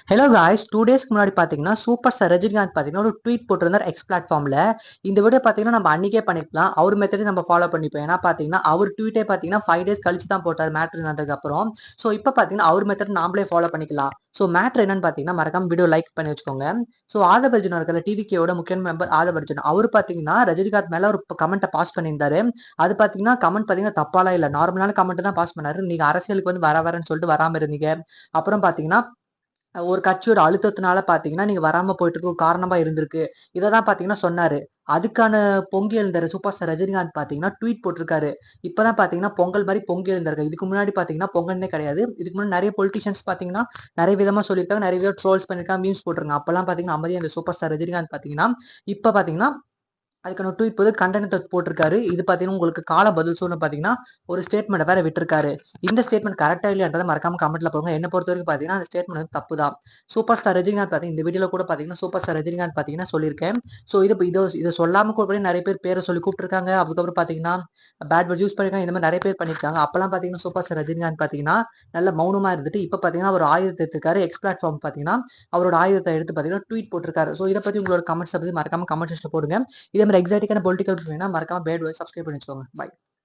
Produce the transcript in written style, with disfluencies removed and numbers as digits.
Hello guys 2 டேஸ்க்கு முன்னாடி பார்த்தீங்கன்னா சூப்பர் ஸ்டார் ரஜினிகாந்த் பார்த்தீங்கன்னா ஒரு ட்வீட் போட்டிருந்தார் எக்ஸ் பிளாட்ஃபார்ம்ல. இந்த வீடியோ பார்த்தீங்கன்னா நம்ம அன்னைக்கே பண்ணிக்கலாம். அவர் மெத்தடே நம்ம ஃபாலோ பண்ணிப்போம். ஏன்னா பார்த்தீங்கன்னா அவர் ட்வீட்டே பார்த்தீங்கன்னா 5 டேஸ் கழிச்சு தான் போட்டார் மேட்ரு நடந்ததுக்கு அப்புறம். ஸோ இப்போ பார்த்தீங்கன்னா அவர் மெத்தட் நாமளே ஃபாலோ பண்ணிக்கலாம். ஸோ மேட்ரு என்னன்னு பார்த்தீங்கன்னா மறக்காம வீடியோ லைக் பண்ணி வச்சுக்கோங்க. ஸோ ஆதவ் அர்ஜுன் இருக்கிற டிவிகேயோட முக்கிய மெம்பர் ஆதவ் அர்ஜுன் அவர் பார்த்தீங்கன்னா ரஜினிகாந்த் மேல ஒரு கமெண்ட்டை பாஸ் பண்ணியிருந்தாரு. அது பார்த்தீங்கன்னா கமெண்ட் பார்த்தீங்கன்னா தப்பாலாம் இல்லை, நார்மலான கமெண்ட் தான் பாஸ் பண்ணாரு. நீங்க அரசியலுக்கு வந்து வரேன்னு சொல்லிட்டு வராம இருந்தீங்க. அப்புறம் பார்த்தீங்கன்னா ஒரு கட்சியோட அழுத்தத்தினால பாத்தீங்கன்னா நீங்க வராம போயிட்டு இருக்க ஒரு காரணமா இருந்திருக்கு. இததான் பாத்தீங்கன்னா சொன்னாரு. அதுக்கான பொங்கி எழுந்தாரு சூப்பர் ஸ்டார் ரஜினிகாந்த் பாத்தீங்கன்னா ட்வீட் போட்டிருக்காரு. இப்பதான் பாத்தீங்கன்னா பொங்கல் மாதிரி பொங்கி எழுந்தாரு. இதுக்கு முன்னாடி பாத்தீங்கன்னா பொங்கல்னே கிடையாது. இதுக்கு முன்னாடி நிறைய பொலிட்டிஷியன்ஸ் பாத்தீங்கன்னா நிறைய விதமா சொல்லியிருக்காங்க, நிறைய விதம் ட்ரோல்ஸ் பண்ணிருக்காங்க, மீம்ஸ் போட்டிருக்காங்க. அப்பெல்லாம் பாத்தீங்கன்னா அமைதியா இந்த சூப்பர் ஸ்டார் ரஜினிகாந்த் பாத்தீங்கன்னா இப்ப பாத்தீங்கன்னா அதுக்கான ட்வீட் போது கண்டனத்தை போட்டிருக்காரு. இது பாத்தீங்கன்னா உங்களுக்கு கால பதில் சொல்லணும் பாத்தீங்கன்னா ஒரு ஸ்டேட்மெண்ட் வேற விட்டுருக்காரு. இந்த ஸ்டேட்மெண்ட் கரெக்டா இல்லையான்றதை மறக்காம கமெண்ட்ல போங்க. என்ன பொறுத்த வரைக்கும் பாத்தீங்கன்னா அந்த ஸ்டேட்மெண்ட் வந்து தப்பு தான். சூப்பர் ஸ்டார் ரஜினிகாந்த் பாத்தீங்கன்னா இந்த வீடியோல கூட பாத்தீங்கன்னா சூப்பர் ஸ்டார் ரஜினிகாந்த் பாத்தீங்கன்னா சொல்லியிருக்கேன். ஸோ இதை சொல்லாம கூட நிறைய பேரை சொல்லி கூப்பிட்டுருக்காங்க. அதுக்கப்புறம் பாத்தீங்கன்னா பேட் வேர்ட்ஸ் யூஸ் பண்ணிருக்காங்க. இந்த மாதிரி நிறைய பேர் பண்ணிருக்காங்க. அப்பெல்லாம் பாத்தீங்கன்னா சூப்பர் ஸ்டார் ரஜினிகாந்த் பாத்தீங்கன்னா நல்ல மௌனமா இருந்துட்டு இப்ப பாத்தீங்கன்னா ஒரு ஆயுதத்தை எடுத்திருக்காரு. எக்ஸ் பிளாட்ஃபார்ம் பாத்தீங்கன்னா அவரோட ஆயுதத்தை எடுத்து பாத்தீங்கன்னா ட்வீட் போட்டிருக்காரு. ஸோ இதை பத்தி உங்களோட கமெண்ட்ஸ் பத்தி மறக்காம கமெண்ட் செக்ஷன்ல போடுங்க. இதே மாதிரி எக்ஸைட்டிக்கான பொலிட்டிக்கல் வேணா மறக்காம பேட் சப்ஸ்கிரைப் பண்ணி வச்சுக்கோங்க. பை.